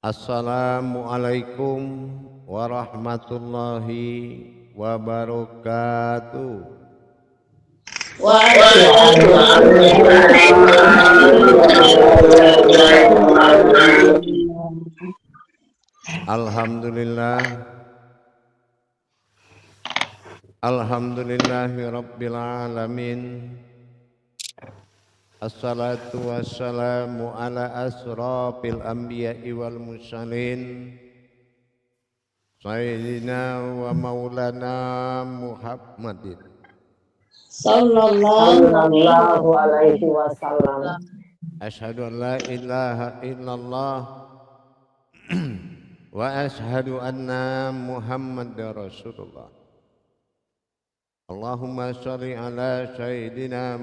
Assalamualaikum warahmatullahi wabarakatuh. Alhamdulillah, alhamdulillahi rabbil alamin. Assalatu wassalamu ala asrafil anbiya'i wal mursalin Sayyidina wa maulana Muhammadin Sallallahu alaihi wasallam. Ashhadu an la ilaha illallah wa ashhadu anna Muhammadar Rasulullah. Allahumma sholli ala Sayyidina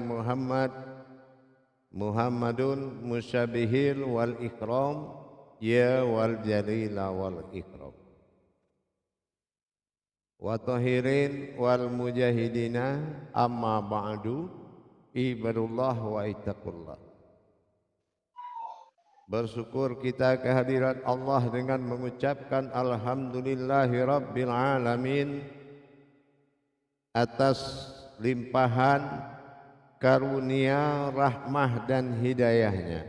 Muhammadun musyabihil wal ikram ya wal jalila wal ikram wa tahirin wal mujahidina amma ba'du ibadullah wa ittaqullah. Bersyukur kita kehadirat Allah dengan mengucapkan alhamdulillahi rabbil alamin atas limpahan karunia, rahmah dan hidayahnya,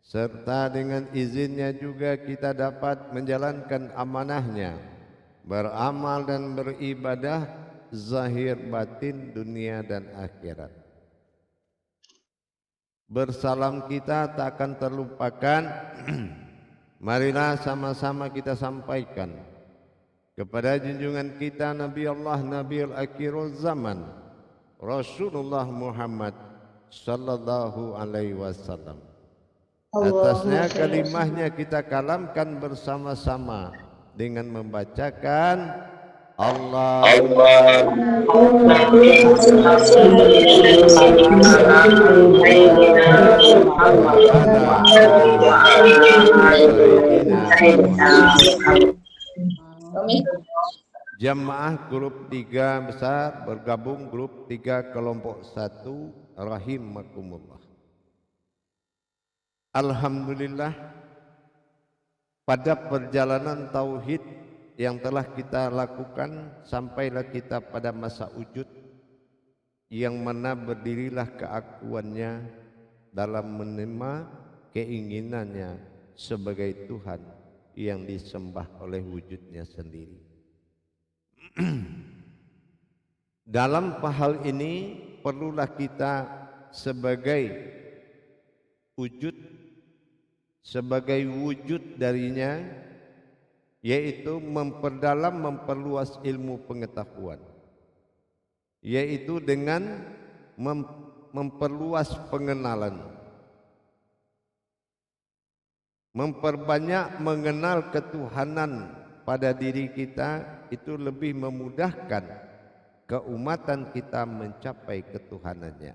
serta dengan izinnya juga kita dapat menjalankan amanahnya, beramal dan beribadah zahir batin dunia dan akhirat. Bersalam kita tak akan terlupakan. Marilah sama-sama kita sampaikan kepada junjungan kita Nabi Allah Nabiul Akhirul Zaman Rasulullah Muhammad sallallahu alaihi wasallam. Atasnya kalimahnya kita kalamkan bersama-sama dengan membacakan Allahumma Jamaah grup 3 besar bergabung grup 3 kelompok 1 rahimakumullah. Alhamdulillah, pada perjalanan tauhid yang telah kita lakukan sampailah kita pada masa wujud yang mana berdirilah keakuannya dalam menerima keinginannya sebagai Tuhan yang disembah oleh wujudnya sendiri. Dalam hal ini perlulah kita sebagai wujud darinya, yaitu memperdalam, memperluas ilmu pengetahuan, yaitu dengan memperluas pengenalan, memperbanyak mengenal ketuhanan pada diri kita. Itu lebih memudahkan keumatan kita mencapai ketuhanannya.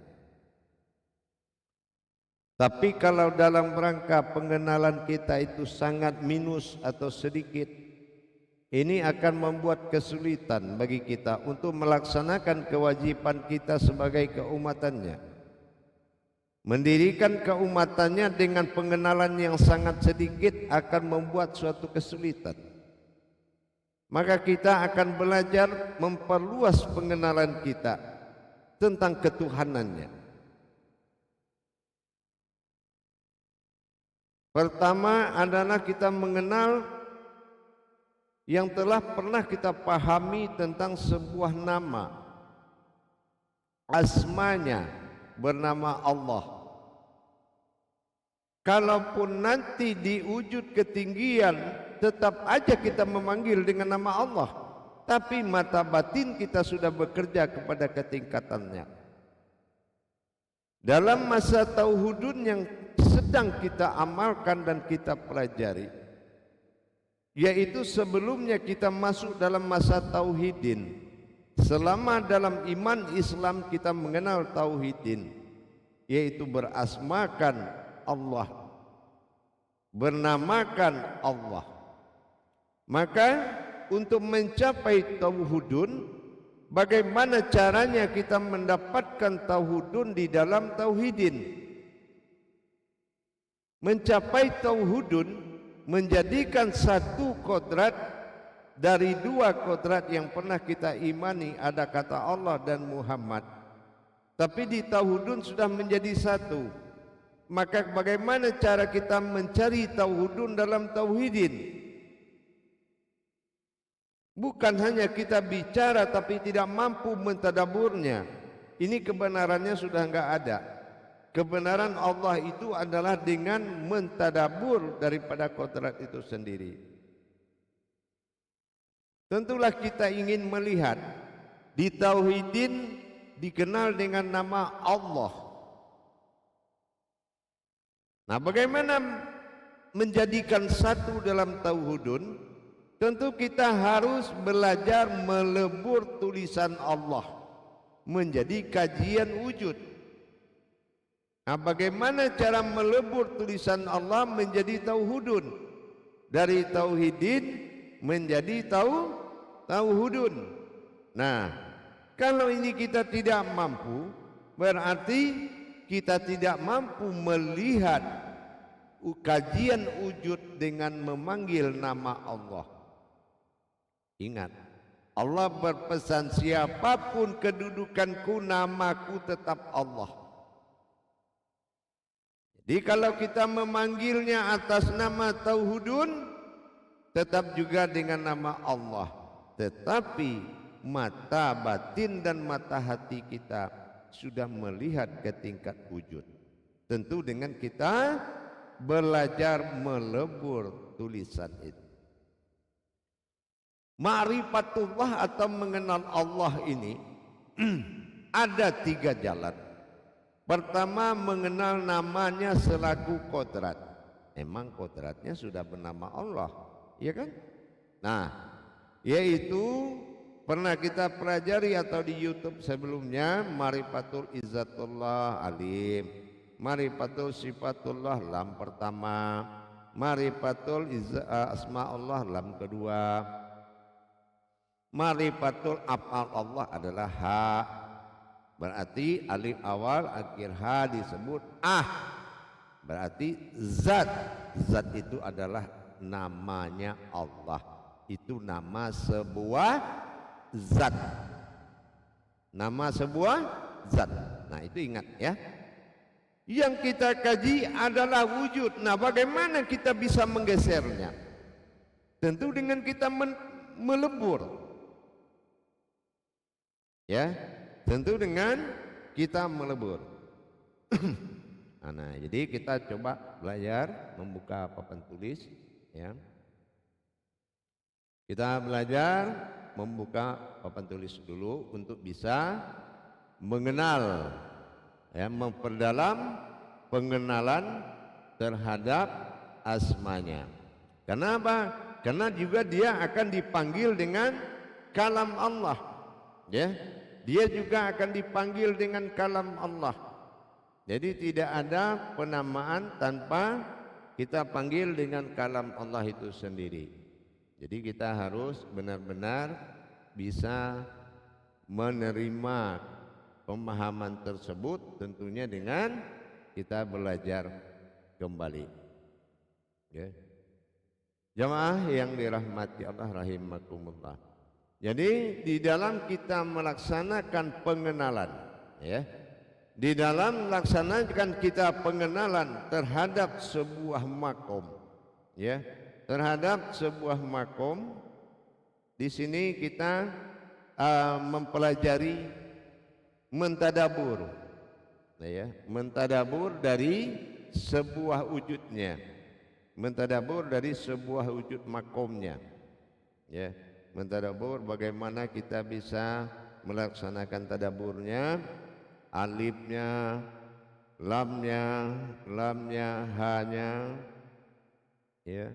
Tapi kalau dalam rangka pengenalan kita itu sangat minus atau sedikit, ini akan membuat kesulitan bagi kita untuk melaksanakan kewajiban kita sebagai keumatannya. Mendirikan keumatannya dengan pengenalan yang sangat sedikit akan membuat suatu kesulitan. Maka kita akan belajar memperluas pengenalan kita tentang ketuhanannya. Pertama adalah kita mengenal yang telah pernah kita pahami tentang sebuah nama, asmanya bernama Allah. Kalaupun nanti di wujud ketinggian tetap aja kita memanggil dengan nama Allah, tapi mata batin kita sudah bekerja kepada ketingkatannya. Dalam masa tauhudun yang sedang kita amalkan dan kita pelajari, yaitu sebelumnya kita masuk dalam masa tauhidin. Selama dalam iman Islam kita mengenal tauhidin, yaitu berasmakan Allah, bernamakan Allah. Maka untuk mencapai tauhudun, bagaimana caranya kita mendapatkan tauhudun di dalam tauhidin? Mencapai tauhudun menjadikan satu kodrat dari dua kodrat yang pernah kita imani, ada kata Allah dan Muhammad, tapi di tauhidun sudah menjadi satu. Maka bagaimana cara kita mencari tauhidun dalam tauhidin? Bukan hanya kita bicara tapi tidak mampu mentadaburnya. Ini kebenarannya sudah enggak ada. Kebenaran Allah itu adalah dengan mentadabur daripada kodrat itu sendiri. Tentulah kita ingin melihat di tauhidin dikenal dengan nama Allah. Nah, bagaimana menjadikan satu dalam tauhidun? Tentu kita harus belajar melebur tulisan Allah menjadi kajian wujud. Nah, bagaimana cara melebur tulisan Allah menjadi tauhidun? Dari tauhidin menjadi tauhidun. Nah, kalau ini kita tidak mampu, berarti kita tidak mampu melihat kajian wujud dengan memanggil nama Allah. Ingat, Allah berpesan, siapapun kedudukanku, namaku tetap Allah. Jadi kalau kita memanggilnya atas nama tauhidun, tetap juga dengan nama Allah. Tetapi mata batin dan mata hati kita sudah melihat ke tingkat wujud. Tentu dengan kita belajar melebur tulisan itu. Ma'rifatullah atau mengenal Allah ini ada 3 jalan. Pertama, mengenal namanya selaku kodrat. Emang kodratnya sudah bernama Allah, ya kan? Nah, yaitu pernah kita pelajari atau di YouTube sebelumnya, Ma'rifatul Izzatullah Alim, Ma'rifatul Sifatullah lam pertama, Ma'rifatul Asma'ullah lam kedua, Ma'rifatul Af'al Allah adalah ha. Berarti alif awal akhir ha disebut berarti zat. Zat itu adalah namanya Allah. Itu nama sebuah zat. Nama sebuah zat. Nah, itu ingat ya. Yang kita kaji adalah wujud. Nah, bagaimana kita bisa menggesernya? Tentu dengan kita melebur. Ya, tentu dengan kita melebur. Nah, jadi kita coba belajar membuka papan tulis, ya. Kita belajar membuka papan tulis dulu untuk bisa mengenal, ya, memperdalam pengenalan terhadap asmanya. Kenapa? Karena juga dia akan dipanggil dengan kalam Allah, ya. Dia juga akan dipanggil dengan kalam Allah. Jadi tidak ada penamaan tanpa kita panggil dengan kalam Allah itu sendiri. Jadi kita harus benar-benar bisa menerima pemahaman tersebut, tentunya dengan kita belajar kembali. Ya. Jamaah yang dirahmati Allah rahimakumullah. Jadi di dalam kita melaksanakan pengenalan, ya, di dalam melaksanakan kita pengenalan terhadap sebuah makom, ya, terhadap sebuah makom, di sini kita mempelajari mentadabur, ya, mentadabur dari sebuah wujudnya, mentadabur dari sebuah wujud makomnya, ya. Mentadabur bagaimana kita bisa melaksanakan tadaburnya, alifnya, lamnya, hanya, ya.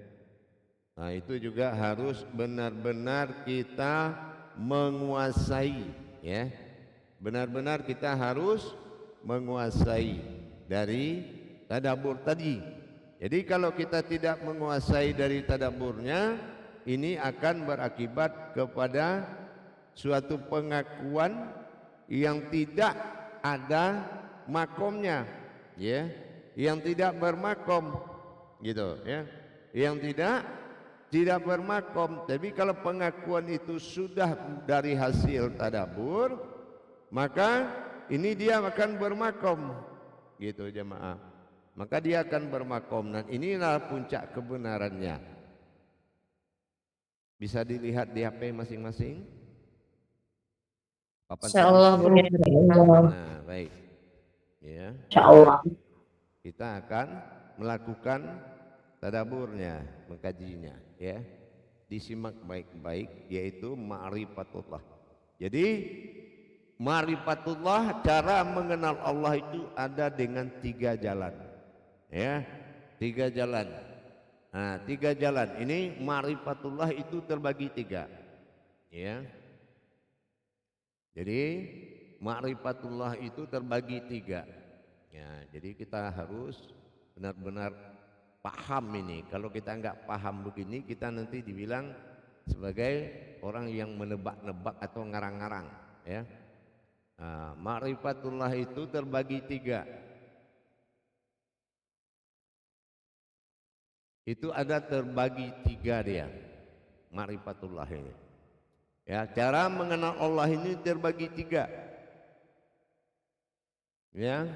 Nah, itu juga harus benar-benar kita menguasai, ya. Benar-benar kita harus menguasai dari tadabur tadi. Jadi kalau kita tidak menguasai dari tadaburnya, ini akan berakibat kepada suatu pengakuan yang tidak ada makomnya, ya, yang tidak bermakom, gitu, ya. Yang tidak bermakom. Tapi kalau pengakuan itu sudah dari hasil tadabbur, maka ini dia akan bermakom, gitu jemaah. Maka dia akan bermakom, dan inilah puncak kebenarannya. Bisa dilihat di HP masing-masing. Papan Insyaallah tulis. boleh. Nah, baik. Ya. Insyaallah. Kita akan melakukan tadaburnya, mengkajinya, ya. Disimak baik-baik, yaitu ma'rifatullah. Jadi ma'rifatullah, cara mengenal Allah itu ada dengan 3 jalan, ya. 3 jalan. Nah, 3 jalan ini ma'rifatullah itu terbagi 3, ya. Jadi ma'rifatullah itu terbagi 3. Ya, jadi kita harus benar-benar paham ini. Kalau kita nggak paham begini, kita nanti dibilang sebagai orang yang menebak-nebak atau ngarang-ngarang, ya. Nah, ma'rifatullah itu terbagi 3. Itu ada terbagi 3 dia, ma'rifatullah ini. Ya, cara mengenal Allah ini terbagi 3. Ya.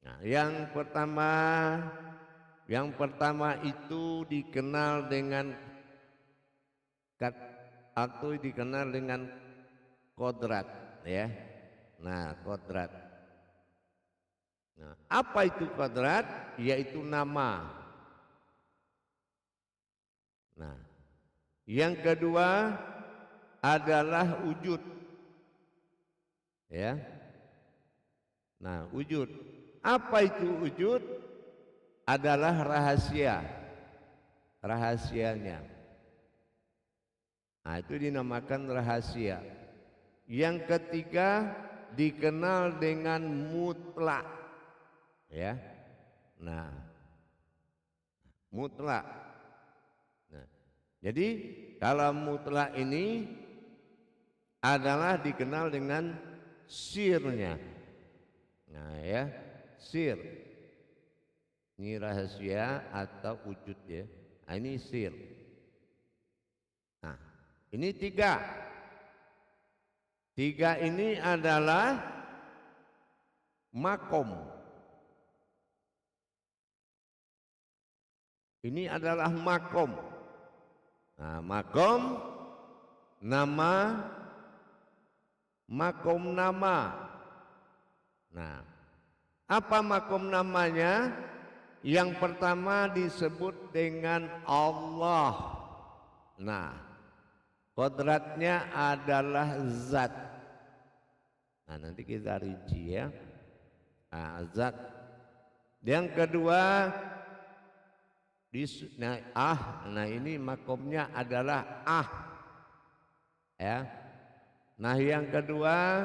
Nah, yang pertama itu dikenal dengan atau dikenal dengan kodrat, ya. Nah, kodrat. Nah, apa itu kodrat? Yaitu nama. Nah, yang kedua adalah wujud, ya. Nah, wujud. Apa itu wujud? Adalah rahasianya. Nah, itu dinamakan rahasia. Yang ketiga dikenal dengan mutlak, ya. Nah, mutlak. Nah, jadi kalau mutlak ini adalah dikenal dengan sirnya. Nah, ya, sir. Ini rahasia atau wujud, ya. Nah, ini sir. Nah, ini 3. 3 ini adalah makom. Ini adalah makom. Nah, makom nama, makom nama. Nah, apa makom namanya? Yang pertama disebut dengan Allah. Nah, kodratnya adalah zat. Nah, nanti kita rinci, ya. Nah, zat. Yang kedua nah ini makomnya adalah ya. Nah, yang kedua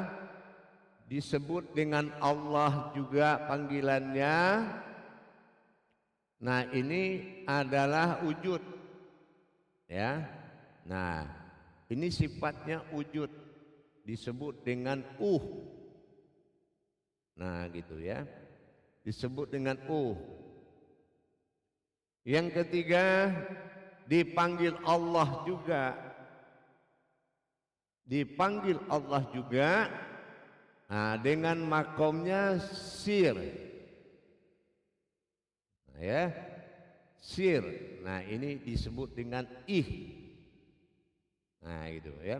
disebut dengan Allah juga panggilannya. Nah, ini adalah wujud, ya. Nah, ini sifatnya wujud, disebut dengan Nah, gitu, ya. Disebut dengan Yang ketiga dipanggil Allah juga. Dipanggil Allah juga. Nah, dengan makomnya sir. Nah, ya. Sir. Nah, ini disebut dengan Nah, gitu, ya.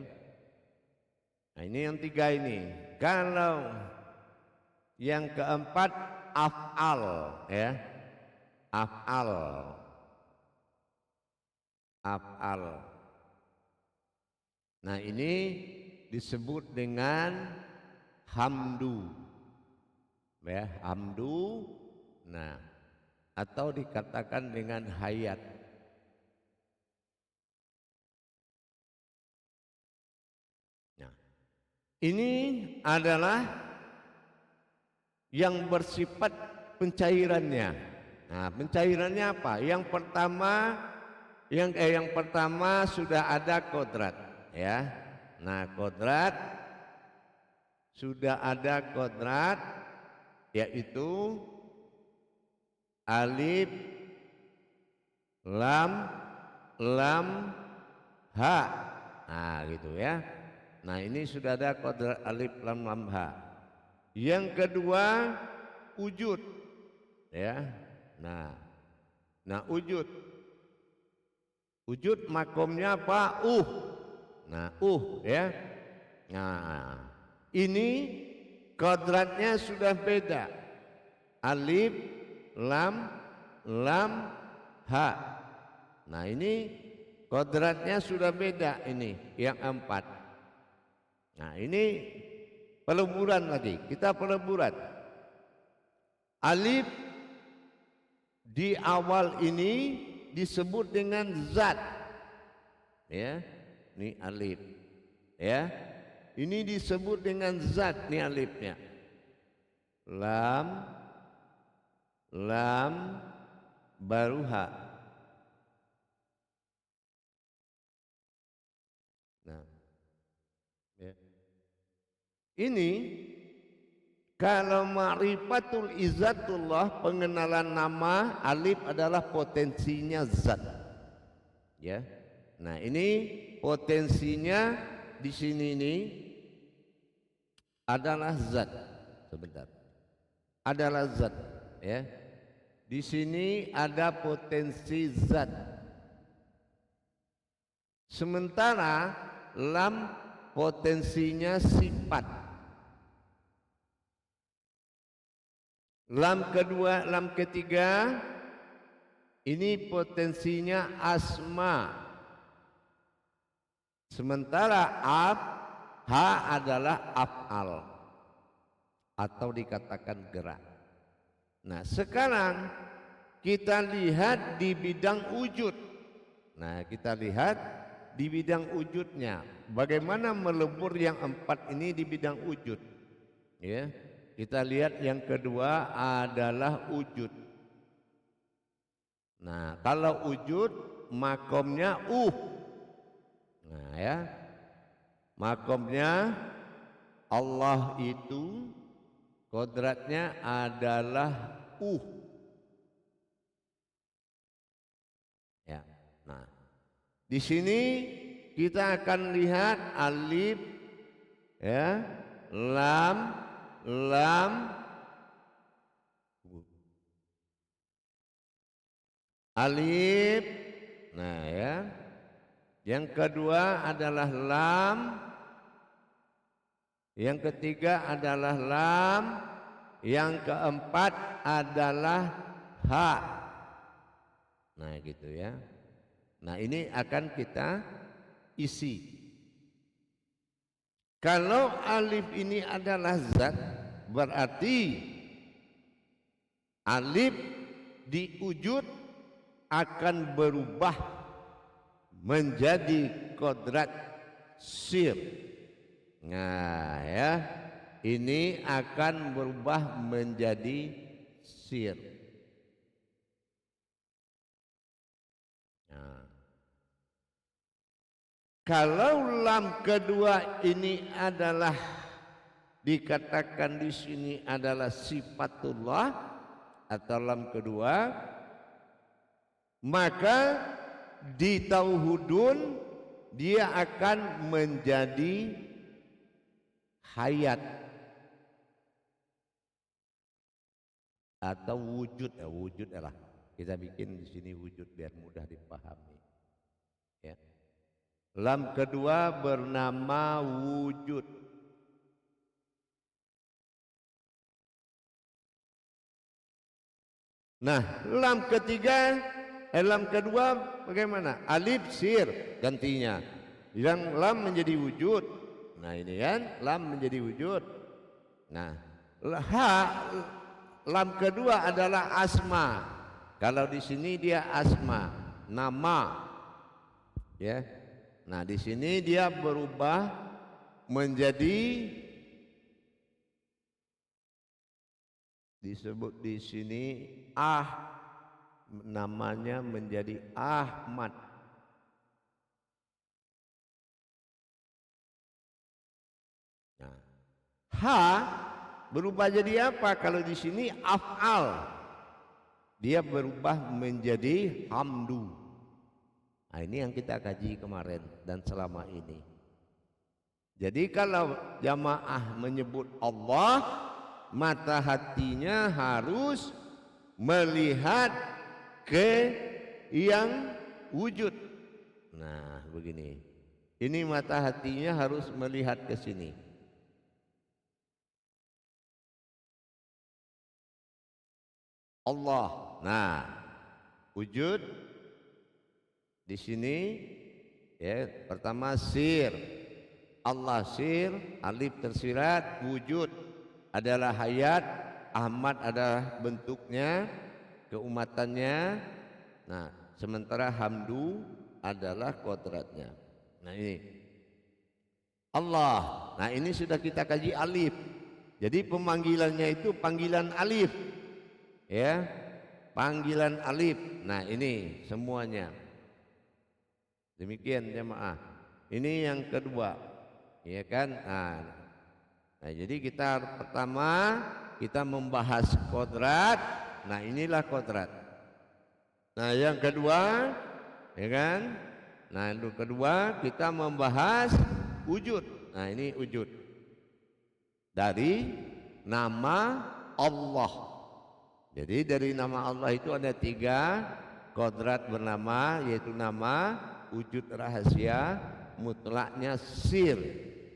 Nah, ini yang 3 ini. Kalau yang keempat af'al, ya. Af'al. Nah, ini disebut dengan hamdu, ya, hamdu. Nah, atau dikatakan dengan hayat. Nah, ini adalah yang bersifat pencairannya. Nah, pencairannya apa? Yang pertama sudah ada kodrat, ya. Nah, sudah ada kodrat, yaitu alif, lam, lam, ha. Nah gitu ya. Nah ini sudah ada kodrat alif lam lam ha. Yang kedua wujud ya. Nah wujud makomnya apa? Nah ya. Nah ini kodratnya sudah beda. Alif lam lam ha. Nah ini kodratnya sudah beda, ini yang 4. Nah ini peleburan lagi, kita peleburan. Alif di awal ini disebut dengan zat, ya. Ini alif, ya. Ini disebut dengan zat, nih alifnya. Lam, lam, baru ha. Nah, ya. Ini kalau ma'rifatul izzatullah, pengenalan nama, alif adalah potensinya zat. Ya. Nah, ini potensinya di sini ini adalah zat. Sebentar. Adalah zat, ya. Di sini ada potensi zat. Sementara lam potensinya sifat. Lam kedua, lam ketiga ini potensinya asma. Sementara ha adalah af'al atau dikatakan gerak. Nah sekarang kita lihat di bidang wujud. Nah kita lihat di bidang wujudnya, bagaimana melebur yang 4 ini di bidang wujud. Ya, kita lihat yang kedua adalah wujud. Nah kalau wujud makomnya Nah ya, makomnya Allah itu kodratnya adalah ya. Nah di sini kita akan lihat alif, ya, lam, alif. Nah ya, yang kedua adalah lam, yang ketiga adalah lam, yang keempat adalah ha. Nah gitu ya. Nah ini akan kita isi. Kalau alif ini adalah zat, berarti alif di wujud akan berubah menjadi kodrat sir. Nah ya, ini akan berubah menjadi sir. Kalau lam kedua ini adalah dikatakan di sini adalah sifatullah atau lam kedua, maka di tauhidun dia akan menjadi hayat atau wujud. Wujud adalah kita bikin di sini wujud biar mudah dipahami. Ya. Lam kedua bernama wujud. Nah, lam ketiga, lam kedua bagaimana? Alif sir gantinya. Yang lam menjadi wujud. Nah, ini kan lam menjadi wujud. Nah, lam kedua adalah asma. Kalau di sini dia asma, nama. Ya. Nah, di sini dia berubah menjadi disebut di sini namanya menjadi Ahmad. Nah, ha berubah jadi apa? Kalau di sini af'al. dia berubah menjadi hamdu. Nah, ini yang kita kaji kemarin dan selama ini. Jadi kalau jamaah menyebut Allah, mata hatinya harus melihat ke yang wujud. Nah, begini. Ini mata hatinya harus melihat ke sini. Allah. Nah, wujud di sini ya, pertama sir. Allah sir, alif tersirat, wujud adalah hayat, Ahmad adalah bentuknya, keumatannya. Nah, sementara hamdu adalah kodratnya. Nah, ini Allah. Nah, ini sudah kita kaji alif. Jadi pemanggilannya itu panggilan alif. Ya, panggilan alif. Nah, ini semuanya. Demikian jemaah. Ini yang kedua, ya kan? Nah, jadi kita pertama kita membahas kodrat. Nah, inilah kodrat. Nah, yang kedua, ya kan? Nah, yang kedua kita membahas wujud. Nah, ini wujud dari nama Allah. Jadi dari nama Allah itu ada 3 kodrat bernama, yaitu nama, wujud rahasia, mutlaknya sir.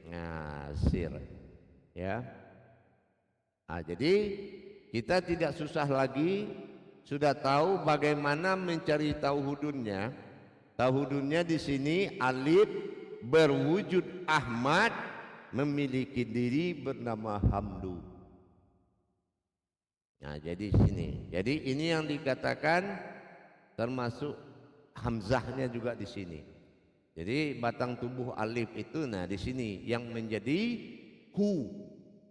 Nah, sir. Ya. Nah, jadi kita tidak susah lagi, sudah tahu bagaimana mencari tauhudunnya. Tauhudunnya di sini alif berwujud Ahmad, memiliki diri bernama Hamdu. Nah, jadi sini. Jadi ini yang dikatakan termasuk hamzahnya juga di sini. Jadi batang tubuh alif itu, nah di sini yang menjadi hu.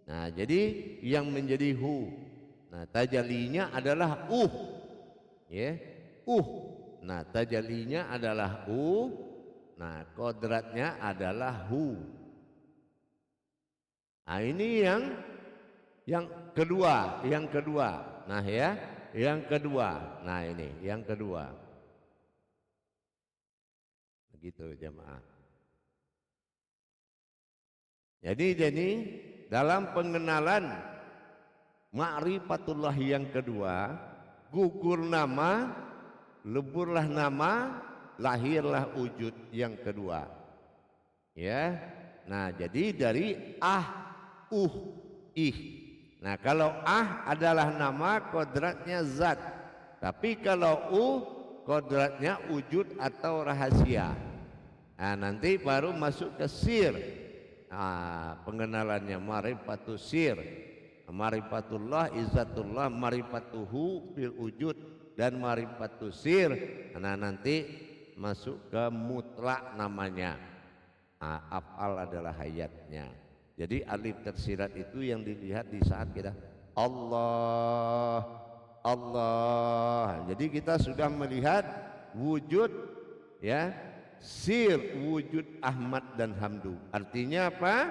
Nah, jadi yang menjadi hu. Nah, tajalinya adalah ya, Nah, tajalinya adalah Nah, kodratnya adalah hu. Nah, ini yang kedua. Nah, ya, yang kedua. Nah, ini yang kedua. Begitu jemaah. Jadi dalam pengenalan ma'rifatullah yang kedua, gugur nama, leburlah nama, lahirlah wujud yang kedua. Ya. Nah, jadi dari ih. Nah, kalau adalah nama, kodratnya zat. Tapi kalau kodratnya wujud atau rahasia. Nah, nanti baru masuk ke sir. Nah, pengenalannya marifatus sir, marifatullah, izzatullah, marifatuhu bil wujud, dan marifatus sir. Nah, nanti masuk ke mutlak namanya. Nah, af'al adalah hayatnya. Jadi alif tersirat itu yang dilihat di saat kita Allah. Jadi kita sudah melihat wujud, ya, sir, wujud Ahmad dan Hamdu. Artinya apa?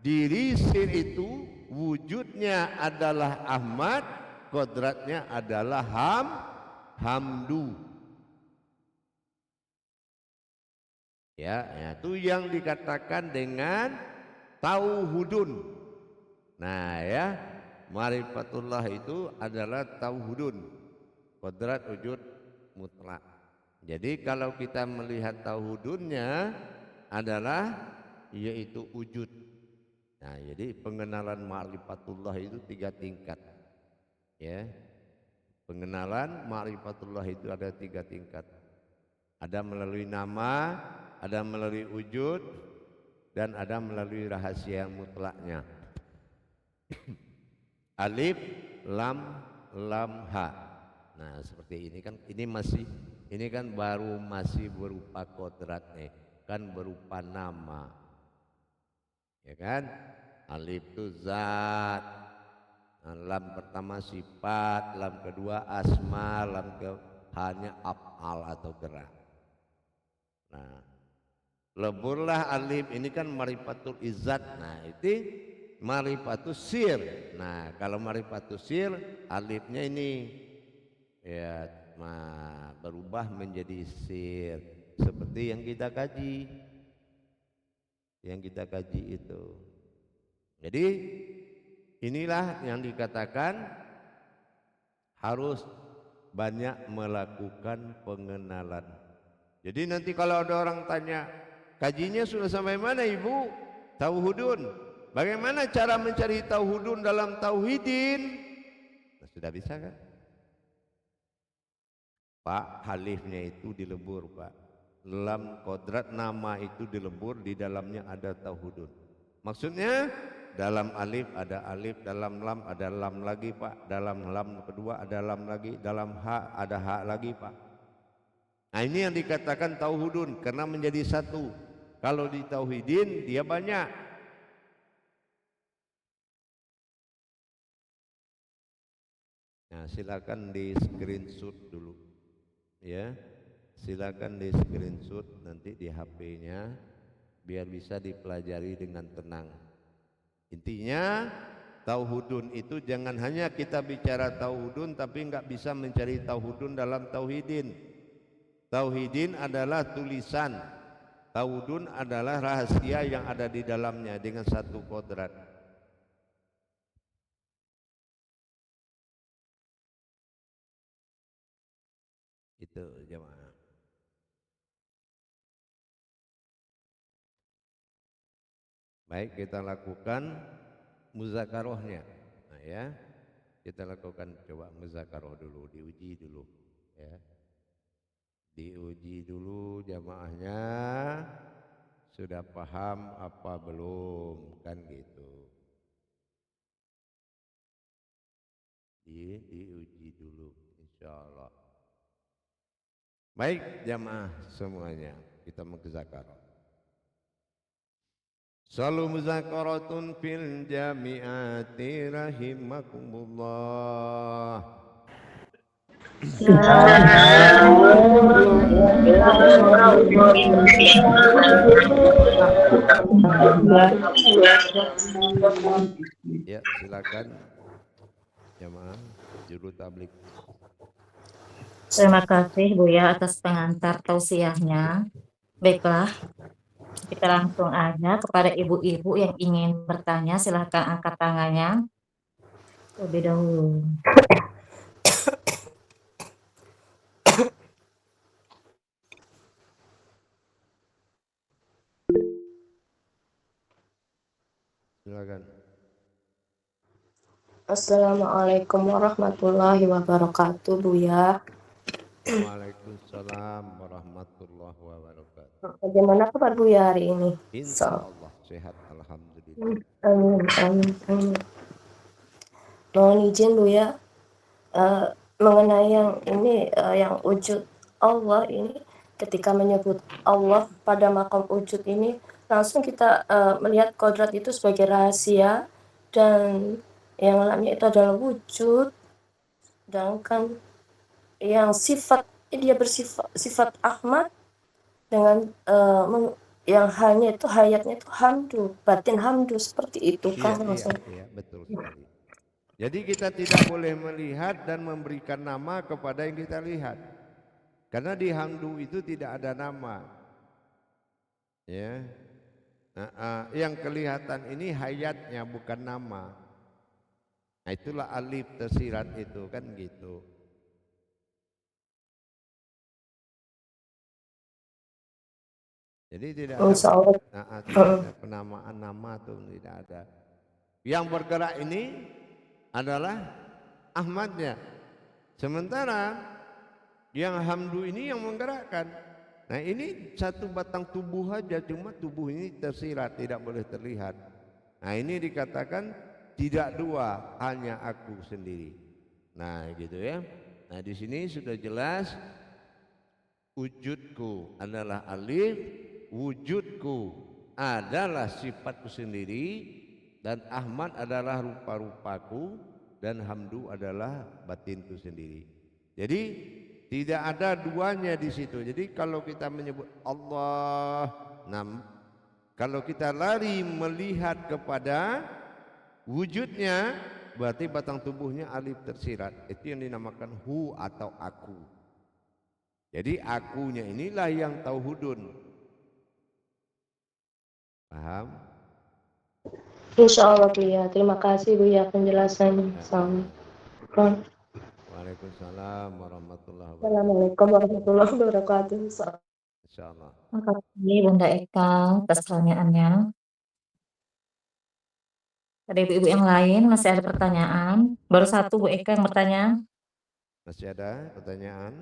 Diri sir itu wujudnya adalah Ahmad, kodratnya adalah Hamdu. Ya, itu yang dikatakan dengan tauhudun. Nah, ya, marifatullah itu adalah tauhudun, kodrat wujud mutlak. Jadi kalau kita melihat tauhudunnya adalah yaitu wujud. Nah, jadi pengenalan marifatullah itu 3 tingkat. Ya, pengenalan marifatullah itu ada 3 tingkat. Ada melalui nama, ada melalui wujud, dan ada melalui rahasia mutlaknya. Alif, lam, ha. Nah, seperti ini kan, ini kan baru masih berupa kodrat nih, kan berupa nama, ya kan? Alif itu zat, nah, lam pertama sifat, lam kedua asma, lam hanya af'al atau gerak. Nah, leburlah alif, ini kan marifatul izzat. Nah, itu marifatus sir. Nah, kalau marifatus sir, alifnya ini ya berubah menjadi sir seperti yang kita kaji itu. Jadi inilah yang dikatakan harus banyak melakukan pengenalan. Jadi nanti kalau ada orang tanya, kajinya sudah sampai mana ibu? Tauhudun. Bagaimana cara mencari tauhudun dalam tauhidin? Nah, sudah bisa kan? Pak, alifnya itu dilebur Pak. Lam kodrat nama itu dilebur, di dalamnya ada tauhudun. Maksudnya dalam alif ada alif, dalam lam ada lam lagi Pak, dalam lam kedua ada lam lagi, dalam ha ada ha lagi Pak. Nah ini yang dikatakan tauhudun karena menjadi satu. Kalau di tauhidin dia banyak. Nah silakan di screenshot dulu, ya. Silakan di screenshot nanti di HP-nya biar bisa dipelajari dengan tenang. Intinya tauhudun itu jangan hanya kita bicara tauhudun tapi nggak bisa mencari tauhudun dalam tauhidin. Tauhidin adalah tulisan, tauhudun adalah rahasia yang ada di dalamnya dengan satu kodrat. Itu jemaah. Baik, kita lakukan muzakarohnya. Nah ya, kita lakukan coba muzakaroh dulu, diuji dulu, ya. Diuji dulu jamaahnya sudah paham apa belum, kan gitu. Diuji dulu insyaallah. Baik jamaah semuanya, kita muzakarah. Salu muzakaratun fil jami'ati rahimakumullah. Ya silakan jamaah juru tablik. Terima kasih Buya atas pengantar tausiahnya. Baiklah, kita langsung aja kepada ibu-ibu yang ingin bertanya, silahkan angkat tangannya terlebih dahulu. Silakan. Assalamualaikum warahmatullahi wabarakatuh, Buya. Waalaikumsalam warahmatullahi wabarakatuh. Bagaimana kabar Buya hari ini? Insya Allah sehat, alhamdulillah. Amin. Mohon izin Buya, mengenai yang ini, yang wujud Allah ini, ketika menyebut Allah pada maqam wujud ini, langsung kita melihat kodrat itu sebagai rahasia dan yang lainnya itu adalah wujud, sedangkan yang sifat dia bersifat Ahmad dengan yang hanya itu hayatnya itu hamdu, batin hamdu, seperti itu kan maksudnya. Iya, betul sekali. Jadi kita tidak boleh melihat dan memberikan nama kepada yang kita lihat, karena di hamdu itu tidak ada nama, ya. Nah, yang kelihatan ini hayatnya bukan nama. Nah itulah alif tersirat itu kan gitu. Jadi tidak ada penamaan nama itu tidak ada. Yang bergerak ini adalah Ahmadnya. Sementara yang hamdu ini yang menggerakkan. Nah ini satu batang tubuh aja, cuma tubuh ini tersirat, tidak boleh terlihat. Nah ini dikatakan tidak dua, hanya aku sendiri. Nah gitu ya. Nah di sini sudah jelas wujudku adalah alif, wujudku adalah sifatku sendiri, dan Ahmad adalah rupa-rupaku, dan hamdu adalah batinku sendiri. Jadi tidak ada duanya di situ. Jadi kalau kita menyebut Allah, kalau kita lari melihat kepada wujudnya, berarti batang tubuhnya alif tersirat. Itu yang dinamakan hu atau aku. Jadi akunya inilah yang tauhudun. Paham? Insya Allah Buya. Terima kasih Buya penjelasannya. Assalamualaikum. Waalaikumsalam warahmatullahi wabarakatuh. Assalamualaikum warahmatullahi wabarakatuh. Insyaallah. Makasih Bunda Eka atas pertanyaannya. Ada ibu-ibu yang lain masih ada pertanyaan? Baru satu Bu Eka yang bertanya. Masih ada pertanyaan?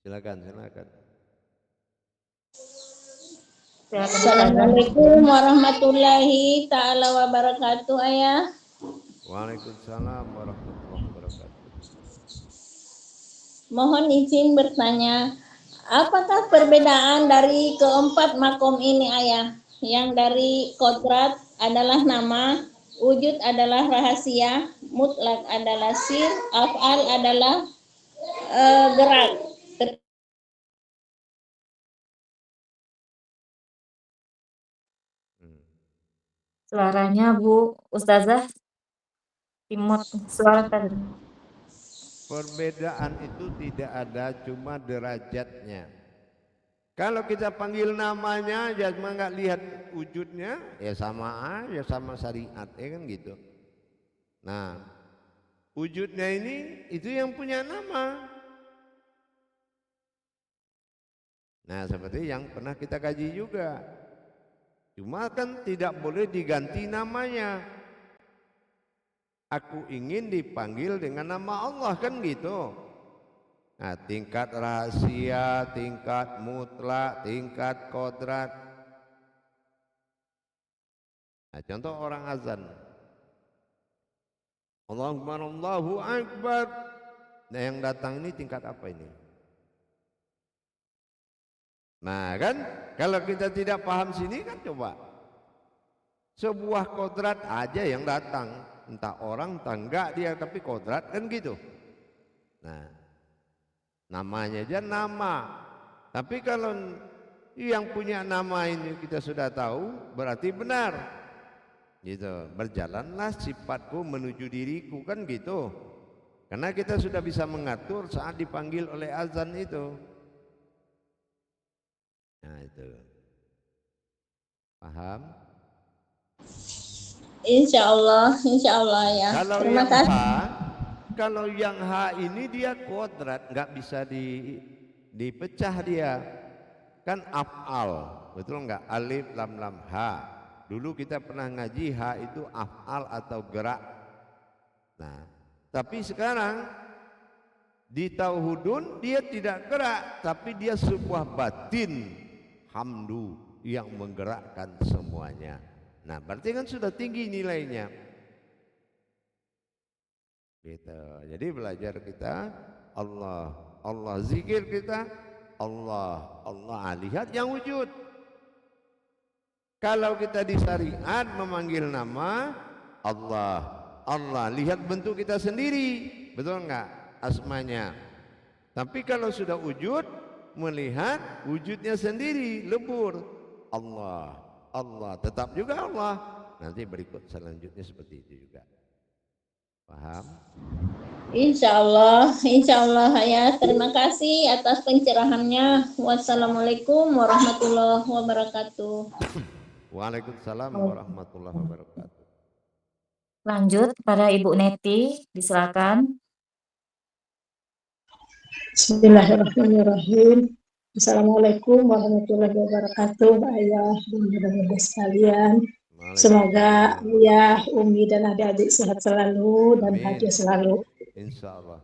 Silakan. Silakan Ustazah. Assalamualaikum warahmatullahi ta'ala wabarakatuh, Ayah. Waalaikumsalam warahmatullahi wabarakatuh. Mohon izin bertanya, apakah perbedaan dari keempat makom ini, Ayah? Yang dari kodrat adalah nama, wujud adalah rahasia, mutlak adalah sir, af'al adalah gerak. Suaranya Bu Ustazah Timot suara tadi. Perbedaan itu tidak ada, cuma derajatnya. Kalau kita panggil namanya aja cuma nggak lihat wujudnya, ya sama aja, sama syariat, ya kan gitu. Nah, wujudnya ini itu yang punya nama. Nah, seperti yang pernah kita kaji juga. Cuma kan tidak boleh diganti namanya. Aku ingin dipanggil dengan nama Allah, kan gitu. Nah, tingkat rahasia, tingkat mutlak, tingkat kodrat. Nah, contoh orang azan. Allahu Akbar. Nah, yang datang ini tingkat apa ini? Nah kan, kalau kita tidak paham sini kan coba. Sebuah kodrat aja yang datang. Entah orang, entah enggak dia, tapi kodrat kan gitu. Nah, namanya aja nama. Tapi kalau yang punya nama ini kita sudah tahu, berarti benar. Gitu, berjalanlah sifatku menuju diriku, kan gitu. Karena kita sudah bisa mengatur saat dipanggil oleh azan itu. Nah itu. Paham? Insya Allah ya. Kalau Terima yang kasih. kalau yang H ini dia kodrat, nggak bisa dipecah dia. Kan af'al, betul nggak? Alif lam lam H. Dulu kita pernah ngaji H itu af'al atau gerak. Nah, tapi sekarang di tauhudun dia tidak gerak, tapi dia sebuah batin hamdu yang menggerakkan semuanya. Nah, berarti kan sudah tinggi nilainya. Gitu. Jadi belajar kita Allah, Allah, zikir kita Allah, Allah. Lihat yang wujud. Kalau kita di syariat memanggil nama Allah, Allah. Lihat bentuk kita sendiri, betul enggak? Asmanya. Tapi kalau sudah wujud, melihat wujudnya sendiri, lebur. Allah, Allah, tetap juga Allah. Nanti berikut selanjutnya seperti itu juga. Paham? Insya Allah ya. Terima kasih atas pencerahannya. Wassalamualaikum warahmatullahi wabarakatuh. Waalaikumsalam warahmatullahi wabarakatuh. Lanjut kepada Ibu Neti, disilakan. Bismillahirrahmanirrahim. Assalamualaikum warahmatullahi wabarakatuh, Ayah dan bunda-bunda sekalian. Semoga Ayah, Umi dan adik-adik sehat selalu dan bahagia selalu. Insya Allah.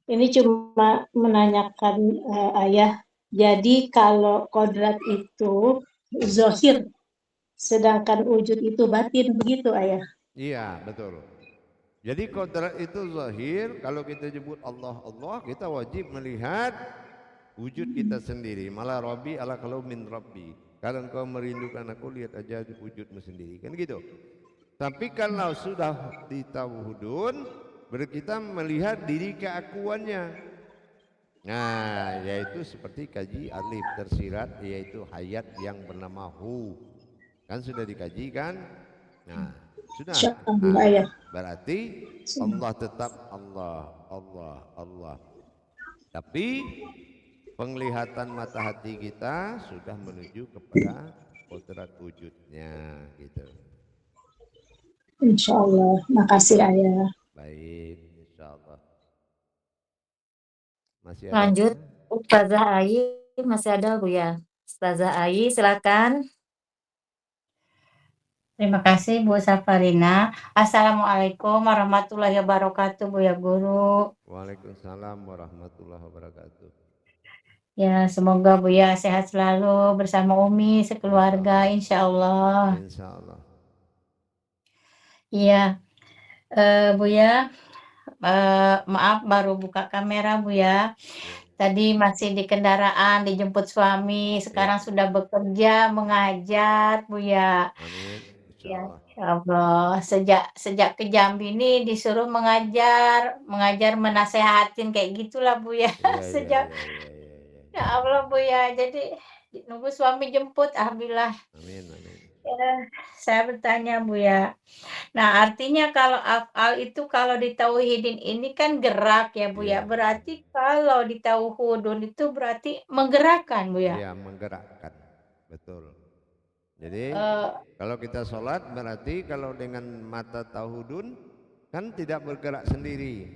Ini cuma menanyakan Ayah. Jadi kalau kodrat itu zohir, sedangkan wujud itu batin, begitu Ayah? Iya, betul. Jadi kodrat itu zahir. Kalau kita sebut Allah, Allah, kita wajib melihat wujud kita sendiri. Malah Rabbi ala kalau min Rabbi. Kalau engkau merindukan aku, lihat aja wujudmu sendiri. Kan gitu. Tapi kalau sudah di tauhudun, berarti kita melihat diri keakuannya. Nah, yaitu seperti kaji alif tersirat, yaitu hayat yang bernama hu. Kan sudah dikaji kan? Nah, sudah. Insyaallah ya. Berarti Allah tetap Allah, Allah, Allah. Tapi penglihatan mata hati kita sudah menuju kepada kodrat wujudnya gitu. Insyaallah. Makasih Ayah. Baik, insyaallah. Masih ada? Lanjut, Ustazah Ai masih ada Bu ya? Ustazah Ai silakan. Terima kasih Bu Safarina. Assalamualaikum warahmatullahi wabarakatuh Bu ya Guru. Waalaikumsalam warahmatullahi wabarakatuh. Ya, semoga Bu ya sehat selalu bersama Umi sekeluarga insya Allah. Insya Allah. Iya, Bu ya, maaf baru buka kamera Bu ya. Tadi masih di kendaraan dijemput suami, sekarang sudah bekerja mengajar Bu ya. Amin. Ya, insya Allah. Sejak ke Jambi ini disuruh mengajar menasehatin kayak gitulah Bu ya. Sejak ya Allah Bu ya. Jadi nunggu suami jemput, alhamdulillah. Amin, amin. Ya, saya bertanya Bu ya. Nah, artinya kalau af'al itu kalau ditauhidin ini kan gerak ya Bu ya. Berarti kalau ditauhudun itu berarti menggerakkan Bu ya. Iya, menggerakkan. Betul. Jadi kalau kita sholat berarti kalau dengan mata tauhudun kan tidak bergerak sendiri.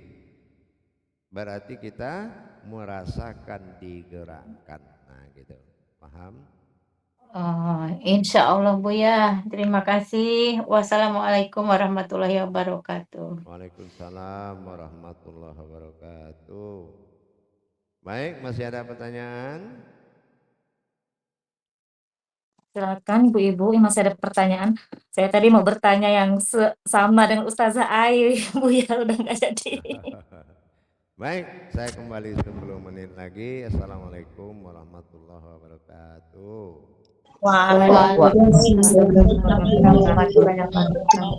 Berarti kita merasakan digerakkan. Nah gitu. Paham? Oh, insya Allah Bu ya. Terima kasih. Wassalamualaikum warahmatullahi wabarakatuh. Waalaikumsalam warahmatullahi wabarakatuh. Baik, masih ada pertanyaan? Silakan Ibu-ibu yang masih ada pertanyaan. Saya tadi mau bertanya yang sama dengan Ustazah Ai, Bu ya udah nggak jadi. Baik, saya kembali 10 menit lagi. Assalamualaikum warahmatullahi wabarakatuh. Waalaikumsalam warahmatullahi wabarakatuh.